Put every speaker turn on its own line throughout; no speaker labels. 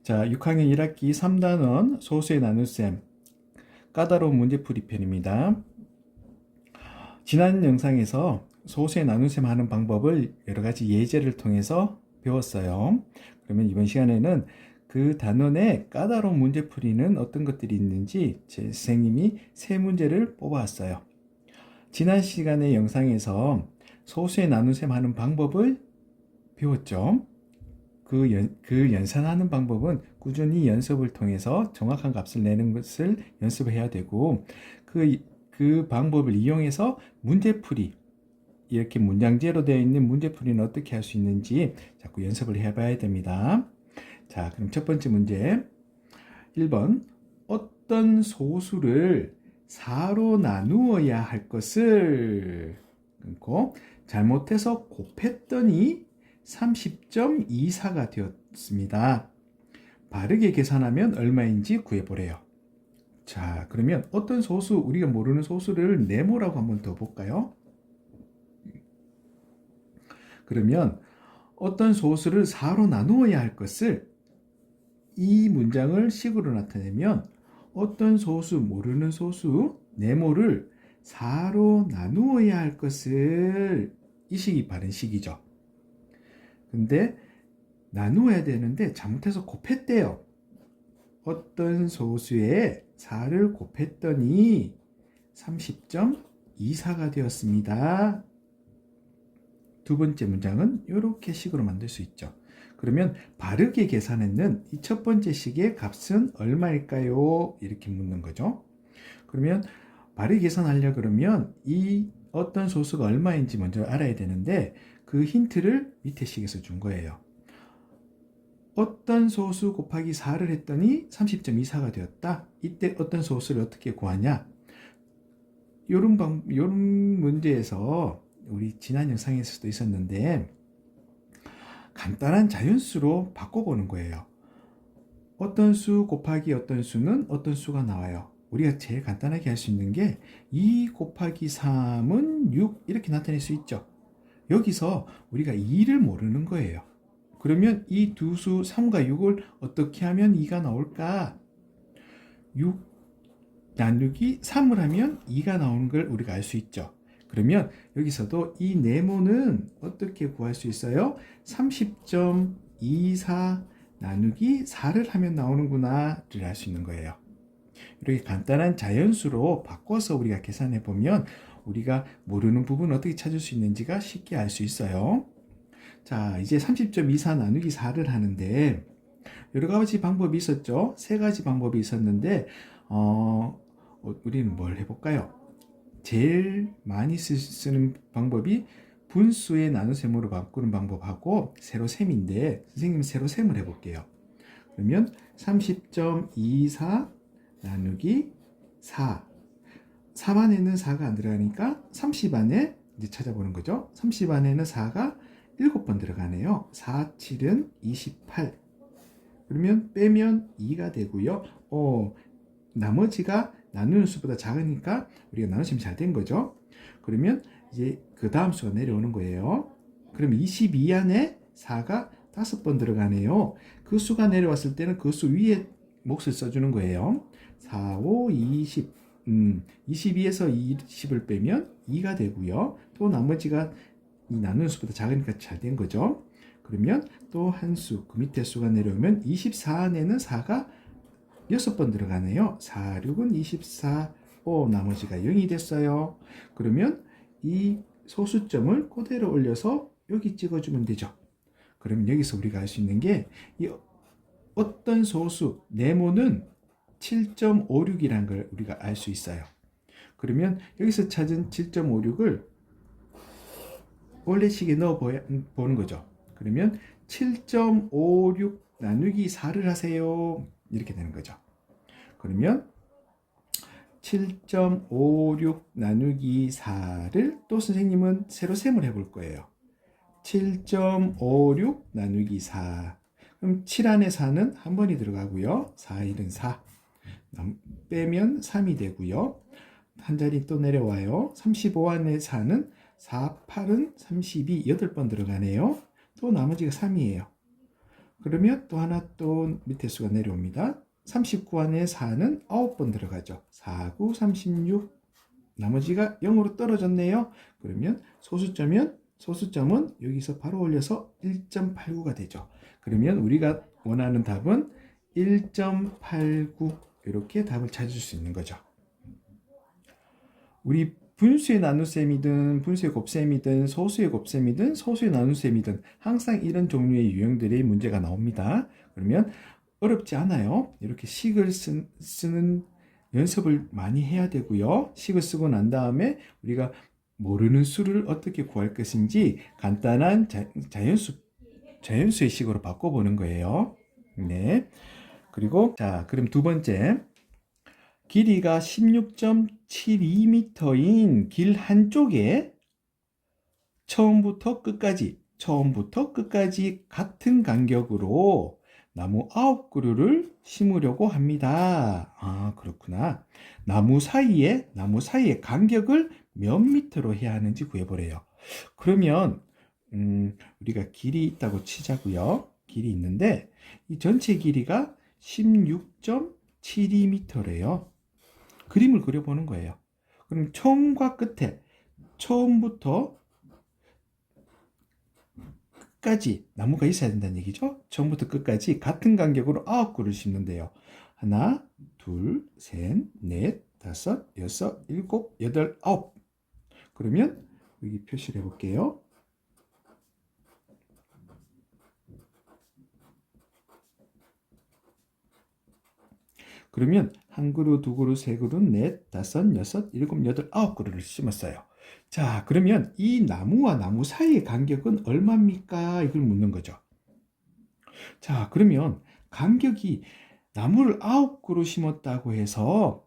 자, 6학년 1학기 3단원 소수의 나눗셈 까다로운 문제풀이 편입니다. 지난 영상에서 소수의 나눗셈 하는 방법을 여러 가지 예제를 통해서 배웠어요. 그러면 이번 시간에는 그 단원의 까다로운 문제풀이는 어떤 것들이 있는지 제 선생님이 세 문제를 뽑아왔어요. 지난 시간의 영상에서 소수의 나눗셈 하는 방법을 배웠죠. 그 연산하는 방법은 꾸준히 연습을 통해서 정확한 값을 내는 것을 연습해야 되고, 그 방법을 이용해서 문제풀이, 이렇게 문장제로 되어 있는 문제풀이는 어떻게 할 수 있는지 자꾸 연습을 해봐야 됩니다. 자, 그럼 첫 번째 문제 1번. 어떤 소수를 4로 나누어야 할 것을 끊고 잘못해서 곱했더니 30.24가 되었습니다. 바르게 계산하면 얼마인지 구해보래요. 자, 그러면 어떤 소수, 우리가 모르는 소수를 네모라고 한번 더 볼까요? 그러면 어떤 소수를 4로 나누어야 할 것을, 이 문장을 식으로 나타내면 어떤 소수, 모르는 소수, 네모를 4로 나누어야 할 것을, 이 식이 바른 식이죠. 근데 나누어야 되는데 잘못해서 곱했대요. 어떤 소수에 4를 곱했더니 30.24가 되었습니다. 두 번째 문장은 이렇게 식으로 만들 수 있죠. 그러면 바르게 계산했는 이 첫 번째 식의 값은 얼마일까요? 이렇게 묻는 거죠. 그러면 바르게 계산하려 그러면 이 어떤 소수가 얼마인지 먼저 알아야 되는데, 그 힌트를 밑에 식에서 준 거예요. 어떤 소수 곱하기 4를 했더니 30.24가 되었다. 이때 어떤 소수를 어떻게 구하냐? 요런 문제에서 우리 지난 영상에서도 있었는데, 간단한 자연수로 바꿔보는 거예요. 어떤 수 곱하기 어떤 수는 어떤 수가 나와요. 우리가 제일 간단하게 할 수 있는 게 2 곱하기 3은 6 이렇게 나타낼 수 있죠. 여기서 우리가 2를 모르는 거예요. 그러면 이 두 수 3과 6을 어떻게 하면 2가 나올까? 6 나누기 3을 하면 2가 나오는 걸 우리가 알 수 있죠. 그러면 여기서도 이 네모는 어떻게 구할 수 있어요? 30.24 나누기 4를 하면 나오는구나를 알 수 있는 거예요. 이렇게 간단한 자연수로 바꿔서 우리가 계산해 보면 우리가 모르는 부분을 어떻게 찾을 수 있는지가 쉽게 알 수 있어요. 자, 이제 30.24 나누기 4를 하는데 여러 가지 방법이 있었죠. 세 가지 방법이 있었는데 우리는 뭘 해볼까요? 제일 많이 쓰는 방법이 분수의 나눗셈으로 바꾸는 방법하고 세로셈인데, 선생님은 세로셈을 해볼게요. 그러면 30.24 나누기 4, 4반에는 4가 안 들어가니까 30안에 이제 찾아보는 거죠. 30안에는 4가 7번 들어가네요. 4, 7은 28. 그러면 빼면 2가 되고요. 나머지가 나누는 수보다 작으니까 우리가 나눗셈이 잘 된 거죠. 그러면 이제 그 다음 수가 내려오는 거예요. 그럼 22 안에 4가 5번 들어가네요. 그 수가 내려왔을 때는 그 수 위에 몫을 써주는 거예요. 4, 5, 20. 22에서 20을 빼면 2가 되고요. 또 나머지가 이 나누는 수보다 작으니까 잘 된 거죠. 그러면 또 한 수, 그 밑에 수가 내려오면 24 안에는 4가 6번 들어가네요. 4, 6은 24, 나머지가 0이 됐어요. 그러면 이 소수점을 그대로 올려서 여기 찍어주면 되죠. 그러면 여기서 우리가 알 수 있는 게, 이 어떤 소수, 네모는 7.56이라는 걸 우리가 알 수 있어요. 그러면 여기서 찾은 7.56을 원래 식에 넣어 보는 거죠. 그러면 7.56 나누기 4를 하세요. 이렇게 되는 거죠. 그러면 7.56 나누기 4를 또 선생님은 세로셈을 해볼 거예요. 7.56 나누기 4. 그럼 7 안에 4는 한 번이 들어가고요. 4, 1은 4. 빼면 3이 되고요. 한 자리 또 내려와요. 35 안에 4는 4, 8은 32, 8번 들어가네요. 또 나머지가 3이에요. 그러면 또 하나 또 밑에 수가 내려옵니다. 39 안에 4는 9번 들어가죠. 4, 9, 36. 나머지가 0으로 떨어졌네요. 그러면 소수점은 여기서 바로 올려서 1.89가 되죠. 그러면 우리가 원하는 답은 1.89 이렇게 답을 찾을 수 있는 거죠. 우리 분수의 나눗셈이든 분수의 곱셈이든 소수의 곱셈이든 소수의 나눗셈이든 항상 이런 종류의 유형들의 문제가 나옵니다. 그러면 어렵지 않아요. 이렇게 식을 쓰는 연습을 많이 해야 되고요. 식을 쓰고 난 다음에 우리가 모르는 수를 어떻게 구할 것인지 간단한 자연수의 식으로 바꿔보는 거예요. 네. 그리고 그럼 두 번째. 길이가 16.72m인 길 한쪽에 처음부터 끝까지 같은 간격으로 나무 9그루를 심으려고 합니다. 아, 그렇구나. 나무 사이에 간격을 몇 미터로 해야 하는지 구해보래요. 그러면 우리가 길이 있다고 치자고요. 길이 있는데 이 전체 길이가 16.72m래요. 그림을 그려보는 거예요. 그럼 처음과 끝에 처음부터 끝까지 나무가 있어야 된다는 얘기죠. 처음부터 끝까지 같은 간격으로 9그루를 심는데요. 하나, 둘, 셋, 넷, 다섯, 여섯, 일곱, 여덟, 아홉. 그러면 여기 표시를 해볼게요. 그러면 한 그루, 두 그루, 세 그루, 넷, 다섯, 여섯, 일곱, 여덟, 아홉 그루를 심었어요. 자, 그러면 이 나무와 나무 사이의 간격은 얼마입니까? 이걸 묻는 거죠. 자, 그러면 간격이 나무를 9그루 심었다고 해서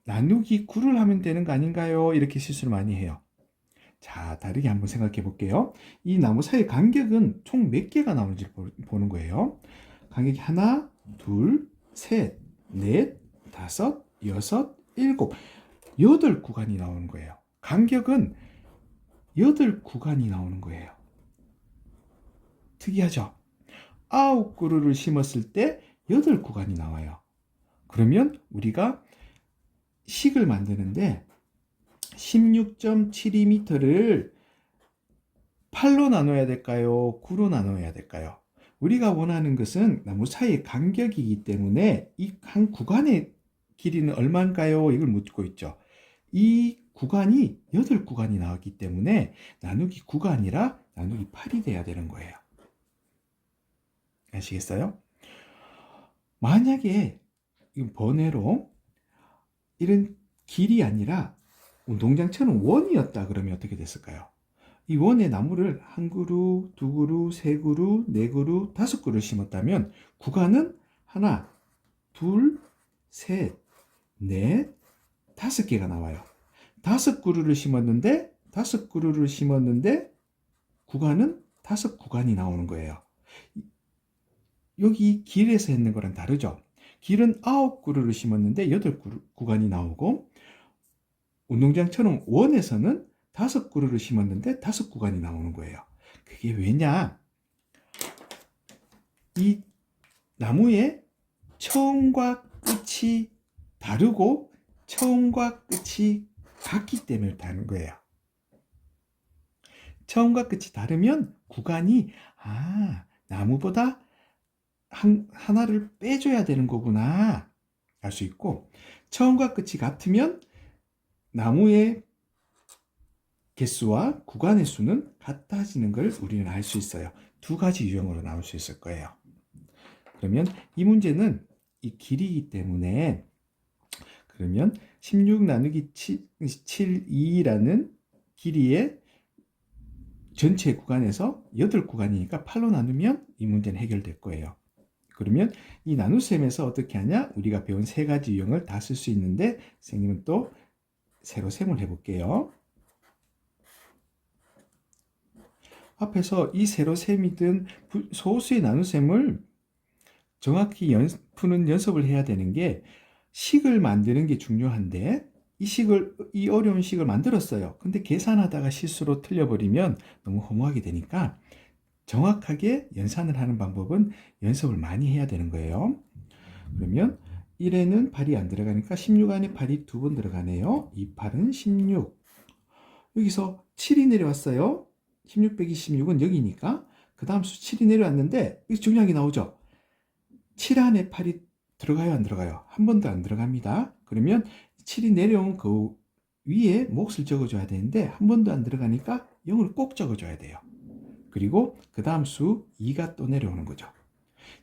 나누기 9를 하면 되는 거 아닌가요? 이렇게 실수를 많이 해요. 자, 다르게 한번 생각해 볼게요. 이 나무 사이의 간격은 총 몇 개가 나오는지 보는 거예요. 간격이 하나, 둘, 셋, 넷, 다섯, 여섯, 일곱, 8구간이 나오는 거예요. 간격은 8구간이 나오는 거예요. 특이하죠? 9그루를 심었을 때 8구간이 나와요. 그러면 우리가 식을 만드는데 16.72m를 8로 나눠야 될까요? 9로 나눠야 될까요? 우리가 원하는 것은 나무 사이의 간격이기 때문에 이 한 구간의 길이는 얼마인가요? 이걸 묻고 있죠. 이 구간이 8구간이 나왔기 때문에 나누기 9가 아니라 나누기 8이 돼야 되는 거예요. 아시겠어요? 만약에 번외로 이런 길이 아니라 운동장처럼 원이었다 그러면 어떻게 됐을까요? 이 원에 나무를 한 그루, 두 그루, 세 그루, 네 그루, 다섯 그루 심었다면 구간은 하나, 둘, 셋, 넷, 다섯 개가 나와요. 다섯 그루를 심었는데 구간은 5구간이 나오는 거예요. 여기 길에서 했는 거랑 다르죠. 길은 9그루를 심었는데 8구간이 나오고 운동장처럼 원에서는 5그루를 심었는데 5구간이 나오는 거예요. 그게 왜냐? 이 나무의 처음과 끝이 다르고 처음과 끝이 같기 때문에 다른 거예요. 처음과 끝이 다르면 구간이 나무보다 하나를 빼줘야 되는 거구나 알 수 있고, 처음과 끝이 같으면 나무의 개수와 구간의 수는 같아지는 걸 우리는 알 수 있어요. 두 가지 유형으로 나올 수 있을 거예요. 그러면 이 문제는 이 길이기 때문에 그러면 16 나누기 72라는 길이의 전체 구간에서 8구간이니까 8로 나누면 이 문제는 해결될 거예요. 그러면 이 나눗셈에서 어떻게 하냐? 우리가 배운 세 가지 유형을 다 쓸 수 있는데 선생님은 또 세로 셈을 해볼게요. 앞에서 이 세로셈이든 소수의 나눗셈을 정확히 푸는 연습을 해야 되는 게 식을 만드는 게 중요한데 이 어려운 식을 만들었어요. 근데 계산하다가 실수로 틀려버리면 너무 허무하게 되니까 정확하게 연산을 하는 방법은 연습을 많이 해야 되는 거예요. 그러면 1에는 8이 안 들어가니까 16 안에 8이 2번 들어가네요. 2, 8은 16. 여기서 7이 내려왔어요. 16 빼기 16은 여기니까 그 다음 수 7이 내려왔는데 여기 중요한 게 나오죠. 7 안에 8이 들어가요, 안 들어가요? 한 번도 안 들어갑니다. 그러면 7이 내려온 그 위에 몫을 적어줘야 되는데 한 번도 안 들어가니까 0을 꼭 적어줘야 돼요. 그리고 그 다음 수 2가 또 내려오는 거죠.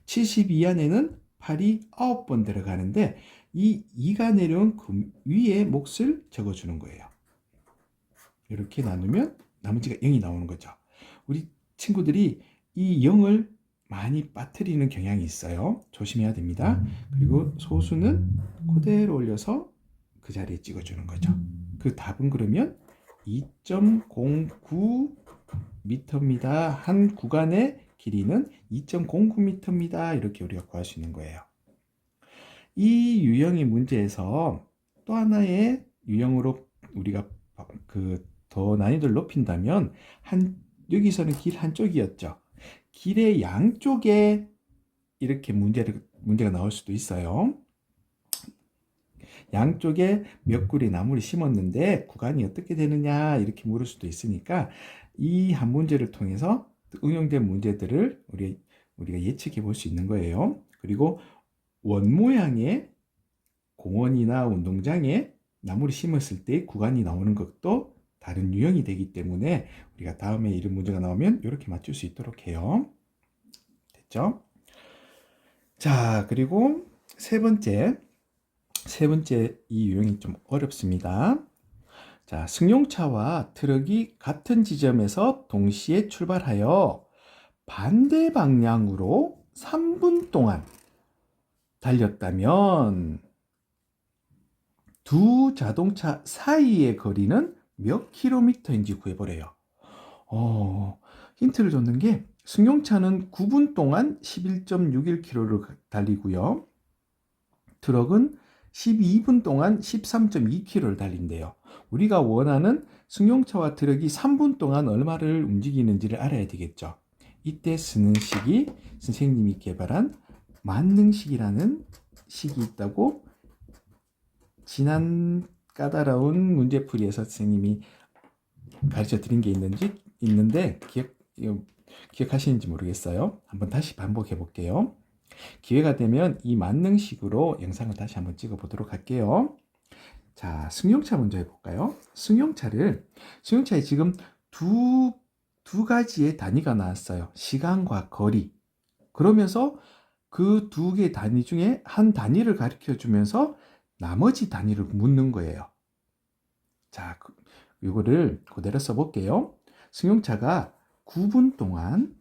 72 안에는 8이 9번 들어가는데 이 2가 내려온 그 위에 몫을 적어주는 거예요. 이렇게 나누면 나머지가 0이 나오는 거죠. 우리 친구들이 이 0을 많이 빠뜨리는 경향이 있어요. 조심해야 됩니다. 그리고 소수는 그대로 올려서 그 자리에 찍어주는 거죠. 그 답은 그러면 2.09m입니다. 한 구간의 길이는 2.09m입니다. 이렇게 우리가 구할 수 있는 거예요. 이 유형의 문제에서 또 하나의 유형으로 우리가 더 난이도를 높인다면 여기서는 길 한쪽이었죠. 길의 양쪽에 이렇게 문제가 나올 수도 있어요. 양쪽에 몇 그루의 나무를 심었는데 구간이 어떻게 되느냐 이렇게 물을 수도 있으니까 이 한 문제를 통해서 응용된 문제들을 우리가 예측해 볼 수 있는 거예요. 그리고 원 모양의 공원이나 운동장에 나무를 심었을 때 구간이 나오는 것도 다른 유형이 되기 때문에 우리가 다음에 이런 문제가 나오면 이렇게 맞출 수 있도록 해요. 됐죠? 자, 그리고 세 번째 이 유형이 좀 어렵습니다. 자, 승용차와 트럭이 같은 지점에서 동시에 출발하여 반대 방향으로 3분 동안 달렸다면 두 자동차 사이의 거리는 몇 킬로미터인지 구해보래요. 힌트를 줬는 게 승용차는 9분 동안 11.61km를 달리고요. 트럭은 12분 동안 13.2km를 달린대요. 우리가 원하는 승용차와 트럭이 3분 동안 얼마를 움직이는지를 알아야 되겠죠. 이때 쓰는 식이 선생님이 개발한 만능식이라는 식이 있다고 지난 까다로운 문제풀이에서 선생님이 가르쳐 드린 게 있는데 기억하시는지 모르겠어요. 한번 다시 반복해 볼게요. 기회가 되면 이 만능식으로 영상을 다시 한번 찍어 보도록 할게요. 자, 승용차 먼저 해볼까요? 승용차에 지금 두 가지의 단위가 나왔어요. 시간과 거리. 그러면서 그 두 개의 단위 중에 한 단위를 가르쳐 주면서 나머지 단위를 묻는 거예요. 자, 이거를 그대로 써볼게요. 승용차가 9분 동안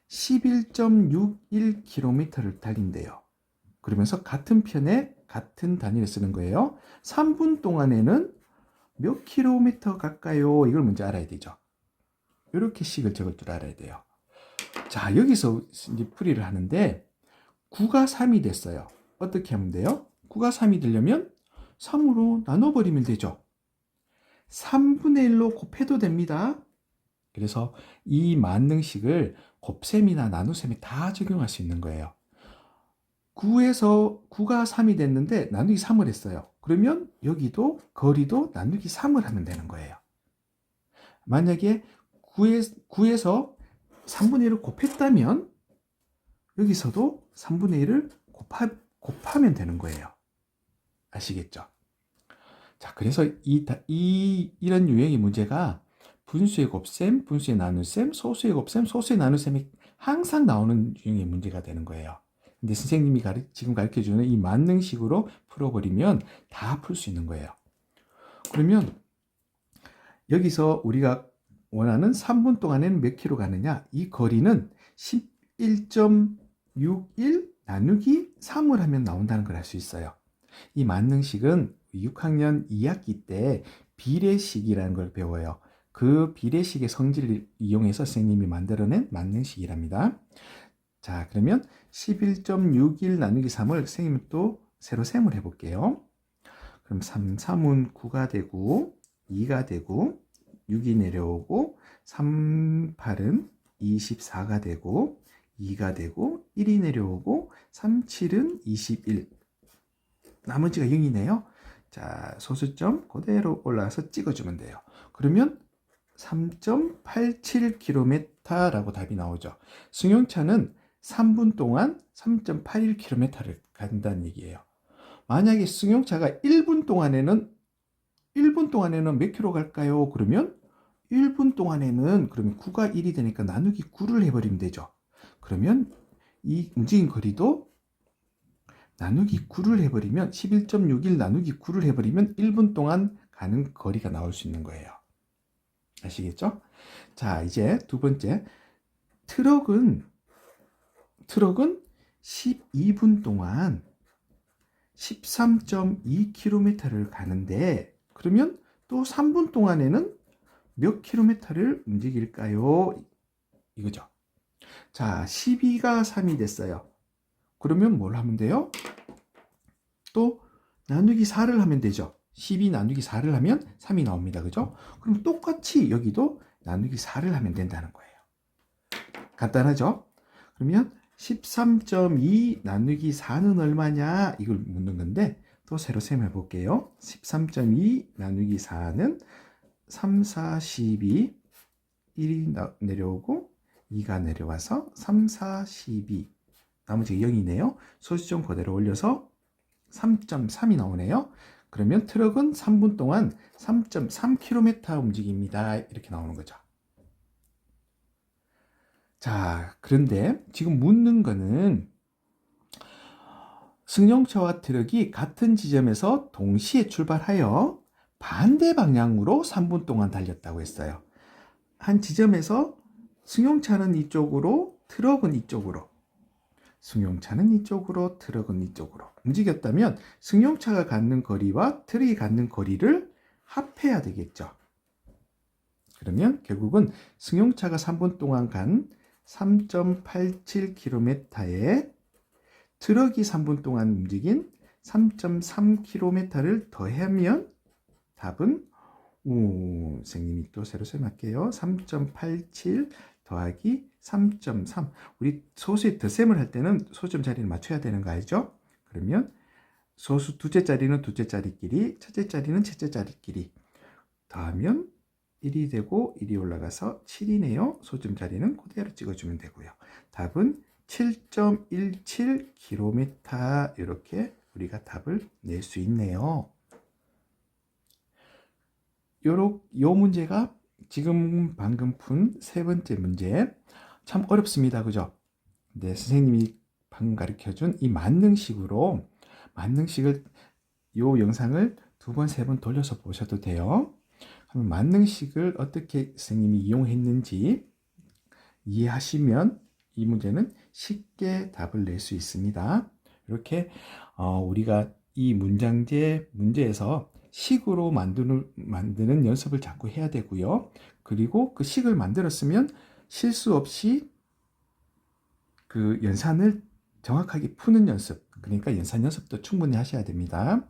11.61km를 달린대요. 그러면서 같은 편에 같은 단위를 쓰는 거예요. 3분 동안에는 몇 킬로미터 갈까요? 이걸 먼저 알아야 되죠. 이렇게 식을 적을 줄 알아야 돼요. 자, 여기서 이제 풀이를 하는데 9가 3이 됐어요. 어떻게 하면 돼요? 9가 3이 되려면 3으로 나눠버리면 되죠. 3분의 1로 곱해도 됩니다. 그래서 이 만능식을 곱셈이나 나눗셈에 다 적용할 수 있는 거예요. 9가 3이 됐는데 나누기 3을 했어요. 그러면 여기도 거리도 나누기 3을 하면 되는 거예요. 만약에 9에서 3분의 1을 곱했다면 여기서도 3분의 1을 곱하면 되는 거예요. 아시겠죠? 자, 그래서 이런 유형의 문제가 분수의 곱셈, 분수의 나눗셈, 소수의 곱셈, 소수의 나눗셈이 항상 나오는 유형의 문제가 되는 거예요. 근데 선생님이 지금 가르쳐주는 이 만능식으로 풀어버리면 다 풀 수 있는 거예요. 그러면 여기서 우리가 원하는 3분 동안에는 몇 킬로 가느냐? 이 거리는 11.61 나누기 3을 하면 나온다는 걸 알 수 있어요. 이 만능식은 6학년 2학기 때 비례식이라는 걸 배워요. 그 비례식의 성질을 이용해서 선생님이 만들어낸 만능식이랍니다. 자, 그러면 11.61 나누기 3을 선생님이 또 새로 셈을 해볼게요. 그럼 3은 9가 되고 2가 되고 6이 내려오고 3, 8은 24가 되고 2가 되고 1이 내려오고 3, 7은 21. 나머지가 0이네요. 자, 소수점 그대로 올라와서 찍어주면 돼요. 그러면 3.87km라고 답이 나오죠. 승용차는 3분 동안 3.81km를 간다는 얘기예요. 만약에 승용차가 1분 동안에는 몇 킬로 갈까요? 그러면 1분 동안에는 그러면 9가 1이 되니까 나누기 9를 해버리면 되죠. 그러면 이 움직인 거리도 나누기 9를 해버리면 11.61 나누기 9를 해버리면 1분 동안 가는 거리가 나올 수 있는 거예요. 아시겠죠? 자, 이제 두 번째. 트럭은 12분 동안 13.2km를 가는데 그러면 또 3분 동안에는 몇 킬로미터를 움직일까요? 이거죠. 자, 12가 3이 됐어요. 그러면 뭘 하면 돼요? 또 나누기 4를 하면 되죠. 12 나누기 4를 하면 3이 나옵니다. 그죠? 그럼 똑같이 여기도 나누기 4를 하면 된다는 거예요. 간단하죠? 그러면 13.2 나누기 4는 얼마냐? 이걸 묻는 건데 또 새로 셈해 볼게요. 13.2 나누기 4는 3, 4, 12 1이 내려오고 2가 내려와서 3, 4, 12 나머지 0이네요. 소수점 그대로 올려서 3.3이 나오네요. 그러면 트럭은 3분 동안 3.3km 움직입니다. 이렇게 나오는 거죠. 자, 그런데 지금 묻는 거는 승용차와 트럭이 같은 지점에서 동시에 출발하여 반대 방향으로 3분 동안 달렸다고 했어요. 한 지점에서 승용차는 이쪽으로, 트럭은 이쪽으로, 승용차는 이쪽으로, 트럭은 이쪽으로 움직였다면 승용차가 갖는 거리와 트럭이 갖는 거리를 합해야 되겠죠. 그러면 결국은 승용차가 3분 동안 간 3.87km에 트럭이 3분 동안 움직인 3.3km를 더하면 답은 선생님이 또 새로 셈할게요. 3.87 더하기 3.3. 우리 소수의 덧셈을 할 때는 소점 자리를 맞춰야 되는 거 알죠? 그러면 소수 두째 자리는 두째 자리끼리, 첫째 자리는 첫째 자리끼리 더하면 1이 되고 1이 올라가서 7이네요. 소점 자리는 그대로 찍어주면 되고요. 답은 7.17km 이렇게 우리가 답을 낼 수 있네요. 요 문제가 지금 방금 푼 세 번째 문제 참 어렵습니다. 그죠? 네, 선생님이 방금 가르쳐준 이 만능식을 요 영상을 두 번, 세 번 돌려서 보셔도 돼요. 그러면 만능식을 어떻게 선생님이 이용했는지 이해하시면 이 문제는 쉽게 답을 낼 수 있습니다. 이렇게 우리가 이 문제에서 식으로 만드는 연습을 자꾸 해야 되고요. 그리고 그 식을 만들었으면 실수 없이 그 연산을 정확하게 푸는 연습, 그러니까 연산 연습도 충분히 하셔야 됩니다.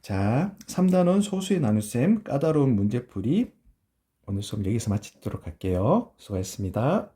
자, 3단원 소수의 나눗셈 까다로운 문제풀이 오늘 수업 여기서 마치도록 할게요. 수고하셨습니다.